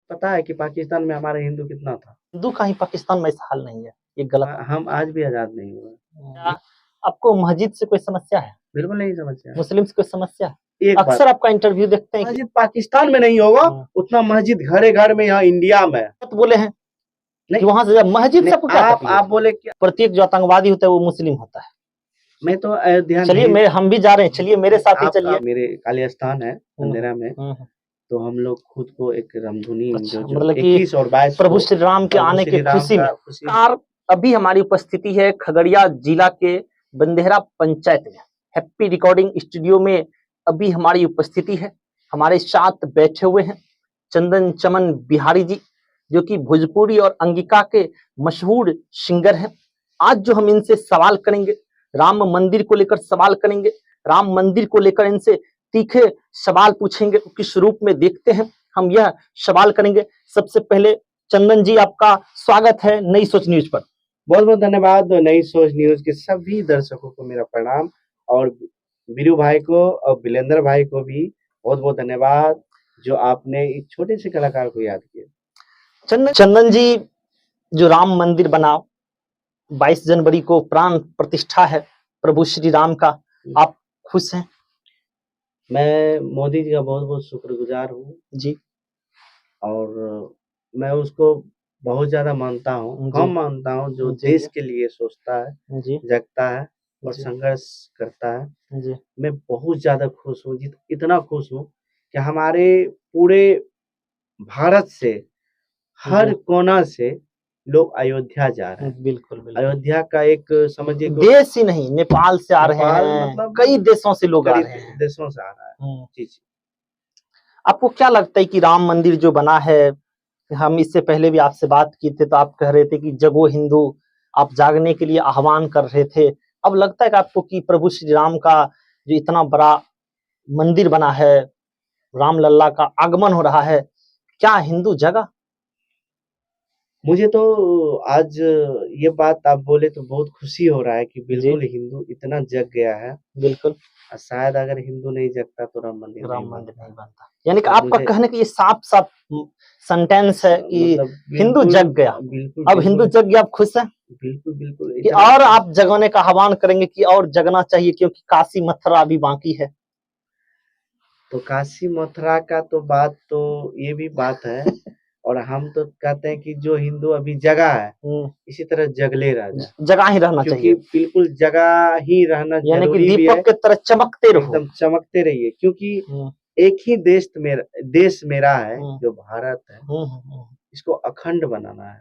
पता है कि पाकिस्तान में हमारे हिंदू कितना था? हिंदू का ही पाकिस्तान में ऐसा हाल नहीं है, ये गलत है। हम आज भी आजाद नहीं हुए। क्या आपको मस्जिद से कोई समस्या है? बिल्कुल नहीं समस्या है। मुस्लिम से कोई समस्या है? एक बात, अक्सर आपका इंटरव्यू देखते हैं कि मस्जिद पाकिस्तान में नहीं होगा, उतना मस्जिद घरे घर में यहाँ इंडिया में है। तो बोले हैं कि नहीं, वहां से जब मस्जिद नहीं, सबको क्या तकलीफ है? आप बोले क्या? प्रत्येक जो आतंकवादी होता है वो मुस्लिम होता है। मैं तो अयोध्या चलिए नहीं, मेरे हम भी जा रहे हैं, चलिए मेरे साथ ही चलिए। मेरे काली स्थान है अंधेरा में, तो हम लोग खुद को एक रामधुनी अच्छा, जो मतलब 21 और 22 प्रभु श्री राम के आने की खुशी में अभी हमारी उपस्थिति है खगड़िया जिला के बंदेहरा पंचायत में। हैप्पी रिकॉर्डिंग स्टूडियो में अभी हमारी उपस्थिति है। हमारे साथ बैठे हुए हैं चंदन चमन बिहारी जी, जो कि भोजपुरी और अंगिका के मशहूर सिंगर हैं। आज जो हम इनसे सवाल करेंगे, राम मंदिर को लेकर सवाल करेंगे, राम मंदिर को लेकर इनसे तीखे सवाल पूछेंगे। किस रूप में देखते हैं हम, यह सवाल करेंगे। सबसे पहले चंदन जी, आपका स्वागत है नई सोच न्यूज पर। बहुत बहुत धन्यवाद। नई सोच न्यूज के सभी दर्शकों को मेरा प्रणाम, और बीरू भाई को और बिलेंद्र भाई को भी बहुत बहुत धन्यवाद, जो आपने एक छोटे से कलाकार को याद किया। चंदन जी, जो राम मंदिर बना 22 जनवरी को प्राण प्रतिष्ठा है प्रभु श्री राम का, आप खुश हैं? मैं मोदी जी का बहुत बहुत शुक्रगुजार हूँ जी, और मैं उसको बहुत ज्यादा मानता हूँ, कम मानता हूँ जो देश के लिए सोचता है, जगता है और संघर्ष करता है जी। मैं बहुत ज्यादा खुश हूँ, इतना खुश हूँ कि हमारे पूरे भारत से हर कोना से लोग अयोध्या जा रहे हैं। बिल्कुल, बिल्कुल। अयोध्या का एक समझिए देश ही नहीं, नेपाल से आ रहे हैं, मतलब कई देशों से लोग आ रहे हैं, देशों से आ रहा है जी। आपको क्या लगता है कि राम मंदिर जो बना है, हम इससे पहले भी आपसे बात की थी तो आप कह रहे थे कि जगो हिंदू, आप जागने के लिए आह्वान कर रहे थे। अब लगता है कि आपको कि प्रभु श्री राम का जो इतना बड़ा मंदिर बना है, राम लल्ला का आगमन हो रहा है, क्या हिंदू जगा? मुझे तो आज ये बात आप बोले तो बहुत खुशी हो रहा है कि बिल्कुल हिंदू इतना जग गया है। बिल्कुल, शायद अगर हिंदू नहीं जगता तो राम मंदिर नहीं बनता। यानी कि आपका कहने की ये साफ साफ सेंटेंस है कि हिंदू जग गया। अब हिंदू जग गया, आप खुश हैं? बिल्कुल बिल्कुल। कि और आप जगाने का आह्वान करेंगे कि और जगना चाहिए, क्योंकि काशी मथुरा अभी बाकी है। तो काशी मथुरा का तो बात तो ये भी बात है और हम तो कहते हैं कि जो हिंदू अभी जगा है इसी तरह जगले रह जाए, जगा ही रहना चाहिए, बिल्कुल जगा ही रहना यानी कि दीपक के तरह चमकते रहो, एकदम चमकते रहिए, क्योंकि एक ही देश मेरा है जो भारत है, इसको अखंड बनाना है।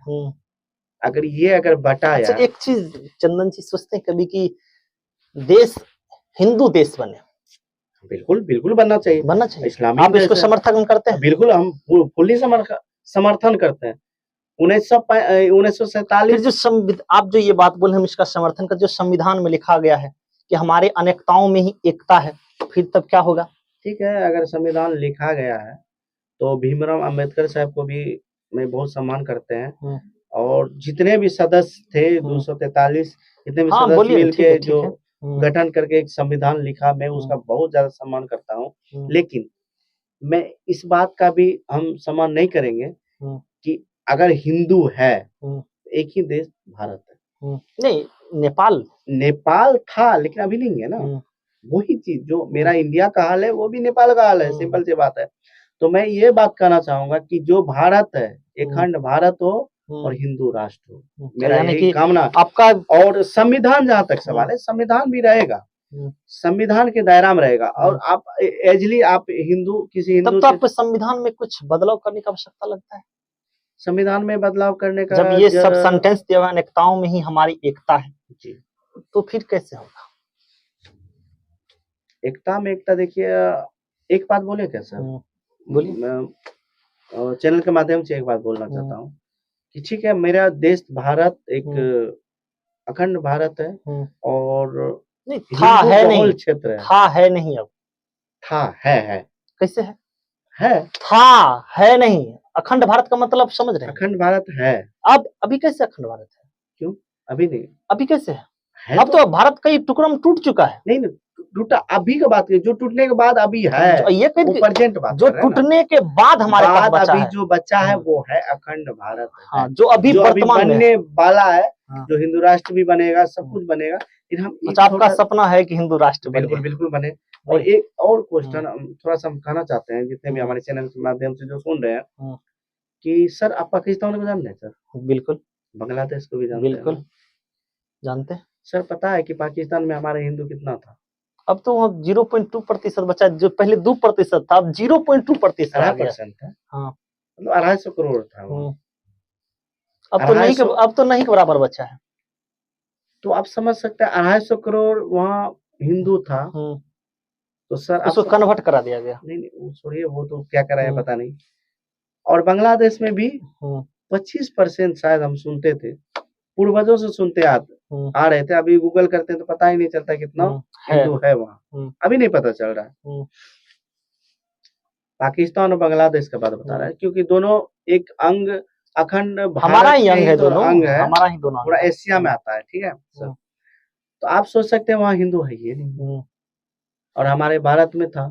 अगर बटा अच्छा, एक चीज चंदन जी सोचते हैं कभी कि देश हिंदू देश बने? बिल्कुल बिल्कुल बनना चाहिए, इस्लामी आप इसको समर्थन करते हैं? बिल्कुल, हम फुल्ली समर्थन करते हैं। 1947 जो आप जो ये बात बोले हम इसका समर्थन कर, जो संविधान में लिखा गया है कि हमारे अनेकताओं में ही एकता है, फिर तब क्या होगा? ठीक है, अगर संविधान लिखा गया है तो भीमराव अंबेडकर साहब को भी मैं बहुत सम्मान करते हैं, और जितने भी सदस्य थे 243 जितने भी सदस्य मिलके जो गठन करके एक संविधान लिखा, मैं उसका बहुत ज्यादा सम्मान करता हूँ। लेकिन मैं इस बात का भी हम सम्मान नहीं करेंगे कि अगर हिंदू है एक ही देश भारत है। नहीं, नेपाल था लेकिन अभी नहीं है ना। वही चीज जो मेरा इंडिया का हाल है वो भी नेपाल का हाल है, सिंपल सी बात है। तो मैं ये बात कहना चाहूंगा कि जो भारत है, अखंड भारत हो और हिंदू राष्ट्र हो, मेरा यही कामना आपका। और संविधान जहाँ तक सवाल है, संविधान भी रहेगा, संविधान के दायरा में रहेगा, और आप एजली आप हिंदू किसी हिंदू, तब तो आपको संविधान में कुछ बदलाव करने की आवश्यकता लगता है? संविधान में बदलाव करने का जब ये सब सेंटेंस दिया हुआ अनेकताओं में ही हमारी एकता है जी, तो फिर कैसे होगा? एकता में एकता, देखिए एक बात बोले क्या सर? बोलिए। मैं चैनल के माध्यम से एक बात बोलना चाहता हूँ कि ठीक है, मेरा देश भारत एक अखंड भारत है, और नहीं था है नहीं क्षेत्र है, था है नहीं, अब था है कैसे है था है नहीं, अखंड भारत का मतलब समझ रहे हैं? अखंड भारत है। अब अभी कैसे अखंड भारत है? क्यों अभी नहीं? अभी कैसे है? अब तो भारत कई टुकड़ों में टूट चुका है। नहीं, टूटा अभी का बात है, जो टूटने के बाद अभी है, ये वो प्रेजेंट बात जो टूटने के बाद हमारे पास बचा अभी है, जो बचा है वो है अखंड भारत। हाँ, जो अभी बनने वाला है, जो हिंदू राष्ट्र भी बनेगा, सब कुछ बनेगा। हम आपका सपना है कि हिंदू राष्ट्र बिल्कुल बिल्कुल बने। और एक और क्वेश्चन थोड़ा सा हम कहना चाहते हैं, जितने भी हमारे चैनल के माध्यम से जो सुन रहे हैं, कि सर आप पाकिस्तान को जानते हैं? सर बिल्कुल। बांग्लादेश को भी जानते हैं? बिल्कुल जानते हैं। सर पता है कि पाकिस्तान में हमारे हिंदू कितना था? अब तो 0.2% बचा, जो पहले 2% था, अब 0.2% था। हाँ, मतलब 250 करोड़ था। अब तो नहीं के बराबर बचा है। तो आप समझ सकते हैं 250 करोड़ वहाँ हिंदू था, तो सर उसको कन्वर्ट करा दिया गया। नहीं छोड़िए, वो तो क्या करा है पता नहीं। और बांग्लादेश में भी 25% शायद हम सुनते थे, पूर्वजों से सुनते आ रहे थे। अभी गूगल करते हैं तो पता ही नहीं चलता कितना हिंदू है वहाँ, अभी नहीं पता चल रहा है। पाकिस्तान और बांग्लादेश का बात बता रहा है, क्योंकि दोनों एक अंग अखंड हमारा ही अंग है, दोनों अंग है, हमारा ही दोनों पूरा एशिया में आता है। ठीक है सर, तो आप सोच सकते हैं वहाँ हिंदू है ये नहीं, और हमारे भारत में था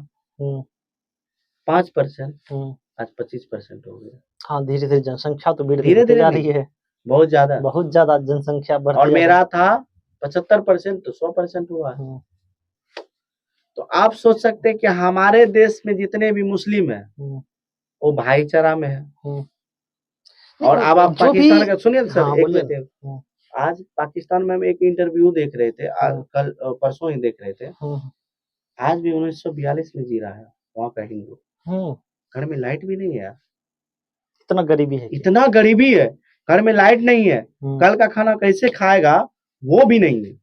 5%, आज 25% हो गया। हाँ, धीरे धीरे जनसंख्या तो धीरे धीरे जा रही है, बहुत ज्यादा जनसंख्या बढ़, और मेरा था 75%, तो 100% हुआ है। तो आप सोच सकते हैं कि हमारे देश में जितने भी मुस्लिम हैं वो भाईचारा में है। और अब आप पाकिस्तान का सुनिए सर, एक मिनट। आज पाकिस्तान में हम एक इंटरव्यू देख रहे थे, कल परसों ही देख रहे थे। आज भी 1942 में जी रहा है वहाँ का हिंदू, घर में लाइट भी नहीं है। इतना गरीबी है, इतना गरीबी है, घर में लाइट नहीं है, कल का खाना कैसे खाएगा वो भी नहीं है।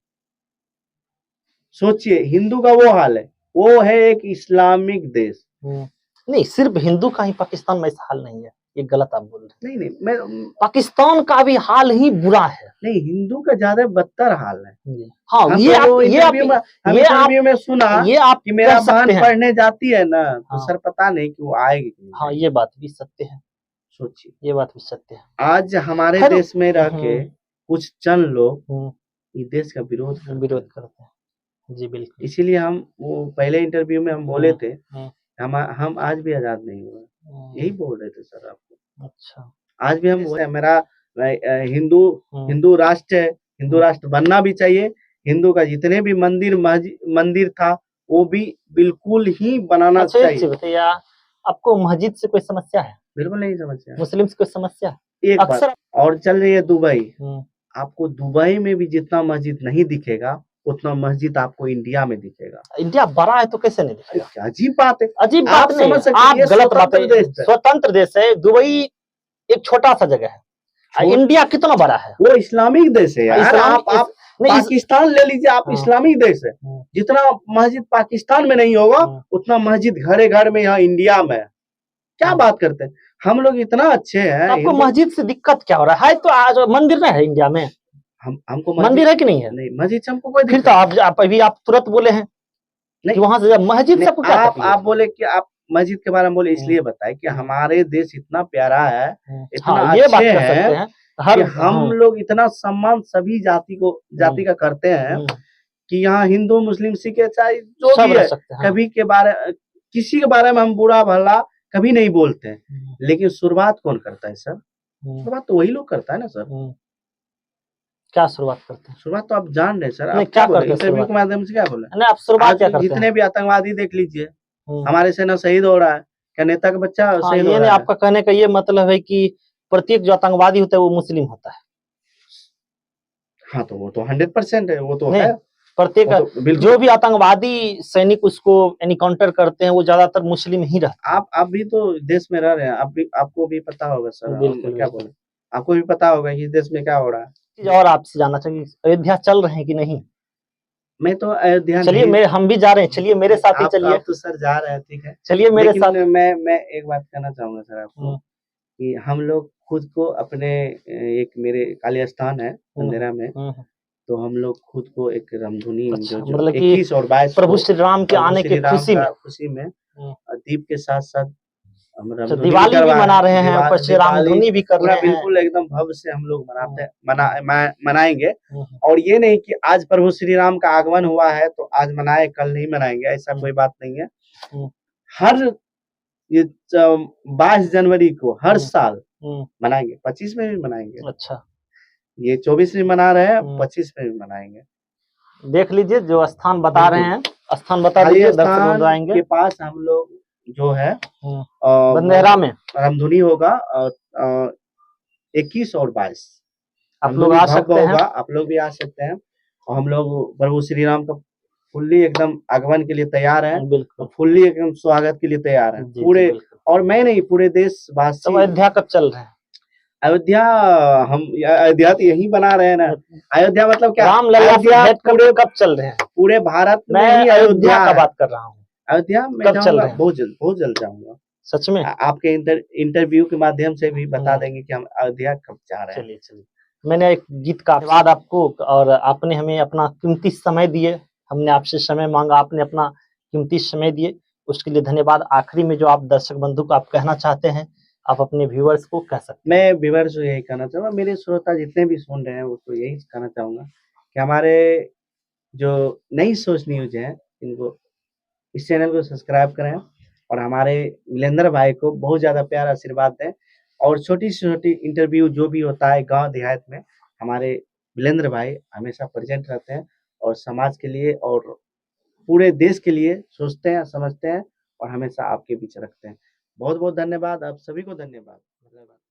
सोचिए, हिंदू का वो हाल है। वो है एक इस्लामिक देश। नहीं, सिर्फ हिंदू का ही पाकिस्तान में ऐसा हाल नहीं है, ये गलत आप बोल रहे हैं। नहीं, मैं पाकिस्तान का भी हाल ही बुरा है। नहीं, हिंदू का ज्यादा बदतर हाल है। हाँ, ये में सुना ये आप कि मेरा बहन पढ़ने जाती है ना, तो सर पता नहीं कि वो आएगी। हाँ, ये बात भी सत्य है। सोचिए, ये बात भी सत्य है। आज हमारे देश में रह के कुछ चंद लोग इस देश का विरोध करते हैं। जी बिल्कुल। इसीलिए हम वो पहले इंटरव्यू में हम बोले थे, हम आज भी आजाद नहीं हुए, यही बोल रहे थे सर आपको। अच्छा, आज भी हम मेरा हिंदू राष्ट्र है, हिंदू राष्ट्र बनना भी चाहिए। हिंदू का जितने भी मंदिर था वो भी बिल्कुल ही बनाना चाहिए। बताइए, आपको मस्जिद से कोई समस्या है? बिल्कुल नहीं समस्या। मुस्लिम से कोई समस्या? एक अक्सर और चल रही है दुबई। आपको दुबई में भी जितना मस्जिद नहीं दिखेगा उतना मस्जिद आपको इंडिया में दिखेगा। इंडिया बड़ा है तो कैसे नहीं दिखेगा? अजीब बात है, अजीब बात नहीं, आप गलत बात है। स्वतंत्र देश है दुबई, एक छोटा सा जगह है। इंडिया कितना बड़ा है? वो इस्लामिक देश है यार। आप पाकिस्तान ले लीजिए, आप इस्लामिक देश है। जितना मस्जिद पाकिस्तान में नहीं होगा उतना मस्जिद घरे घर में यहाँ इंडिया में। क्या बात करते हैं हम लोग, इतना अच्छे हैं। आपको मस्जिद से दिक्कत क्या हो रहा है? तो आज मंदिर में है इंडिया में, हमको मंदिर है कि नहीं है? नहीं, मस्जिद से हमको कोई दिक्कत। फिर तो आप अभी आप तुरंत बोले हैं नहीं, वहां से मस्जिद सबको क्या आप बोले कि आप मस्जिद के बारे में बोले, इसलिए बताए कि हमारे देश इतना प्यारा है, इतना अच्छे हैं कि हम लोग इतना सम्मान सभी जाति का करते हैं कि यहाँ हिंदू मुस्लिम सिख चाहे जो भी है, कभी किसी के बारे में हम बुरा भला कभी नहीं बोलते हैं। लेकिन शुरुआत कौन करता है सर? शुरुआत तो वही लोग करता है ना सर। क्या शुरुआत करते हैं? शुरुआत तो आप जान रहे हैं सर। आप क्या करते हैं इंटरव्यू के माध्यम से? क्या बोले? नहीं, आप शुरुआत क्या करते हैं? जितने भी आतंकवादी देख लीजिए, हमारे सेना शहीद हो रहा है, क्या नेता का बच्चा शहीद हो रहा है? आपका कहने का ये मतलब है कि प्रत्येक जो आतंकवादी होता है वो मुस्लिम होता है? हाँ, तो वो तो 100% है, वो तो है। प्रत्येक जो भी आतंकवादी सैनिक उसको एनकाउंटर करते हैं वो ज्यादातर मुस्लिम ही रहते हैं। आप भी तो देश में रह रहे हैं, आपको भी पता होगा सर। क्या बोले, आपको भी पता होगा कि इस देश में क्या हो रहा है। और आपसे जानना चाहिए, अयोध्या चल रहे हैं कि नहीं? मैं तो अयोध्या, चलिए हम भी जा रहे हैं, चलिए मेरे साथ ही चलिए। आप तो सर जा रहे हैं, ठीक है, चलिए मेरे साथ। मैं एक बात कहना चाहूंगा सर आपको कि हम लोग खुद को अपने एक मेरे काली स्थान है अंधेरा में, तो हम लोग खुद को एक रामधुनी मतलब 21 और 22 प्रभु श्री राम के आने की खुशी में दीप के साथ साथ हम दिवाली भी मना रहे हैं, ऊपर से रामधुनी भी कर रहे हैं। बिल्कुल एकदम भव्य से हम लोग मनाएंगे। और ये नहीं कि आज प्रभु श्री राम का आगमन हुआ है तो आज मनाए, कल नहीं मनाएंगे, ऐसा कोई बात नहीं है। हर ये 22 जनवरी को हर साल मनाएंगे, 25 में भी मनाएंगे। अच्छा, ये 24 में मना रहे हैं, 25 में भी मनाएंगे। देख लीजिए जो स्थान बता रहे हैं, स्थान बता दीजिए, दर्शक आएंगे के पास हम लोग जो है बंदेहरा में रामधुनी होगा 21 और 22 आप लोग आ सकते हैं। आप लोग भी आ सकते हैं। और हम लोग प्रभु श्री राम का फुल्ली एकदम आगमन के लिए तैयार है, बिल्कुल फुल्ली एकदम स्वागत के लिए तैयार है पूरे। और मैं नहीं, पूरे देशवासी। अयोध्या कब चल रहे हैं? अयोध्या अयोध्या तो यहीं बना रहे हैं ना। अयोध्या मतलब क्या, रामलला पूरे कब चल रहे हैं? पूरे भारत में ही अयोध्या का बात कर रहा हूँ। अयोध्या में कब चल रहे हैं? बहुत जल्द जाऊंगा। सच में? आपके इंटरव्यू के माध्यम से भी बता देंगे कि हम अयोध्या कब जा रहे हैं। चलिए। मैंने एक गीत का धन्यवाद आपको, और आपने हमें अपना कीमती समय दिए। हमने आपसे समय मांगा, आपने अपना कीमती समय दिए, उसके लिए धन्यवाद। आखिरी में जो आप दर्शक बंधु को आप कहना चाहते हैं, आप अपने व्यूअर्स को कह सकते हैं। मैं व्यूअर्स को यही कहना चाहूँगा, मेरे श्रोता जितने भी सुन रहे हैं उसको यही कहना चाहूँगा कि हमारे जो नई सोच न्यूज है, इनको इस चैनल को सब्सक्राइब करें और हमारे मिलेंद्र भाई को बहुत ज़्यादा प्यार आशीर्वाद दें। और छोटी से छोटी इंटरव्यू जो भी होता है गांव देहात में, हमारे मिलेंद्र भाई हमेशा प्रेजेंट रहते हैं और समाज के लिए और पूरे देश के लिए सोचते हैं, समझते हैं और हमेशा आपके बीच रखते हैं। बहुत बहुत धन्यवाद, आप सभी को धन्यवाद।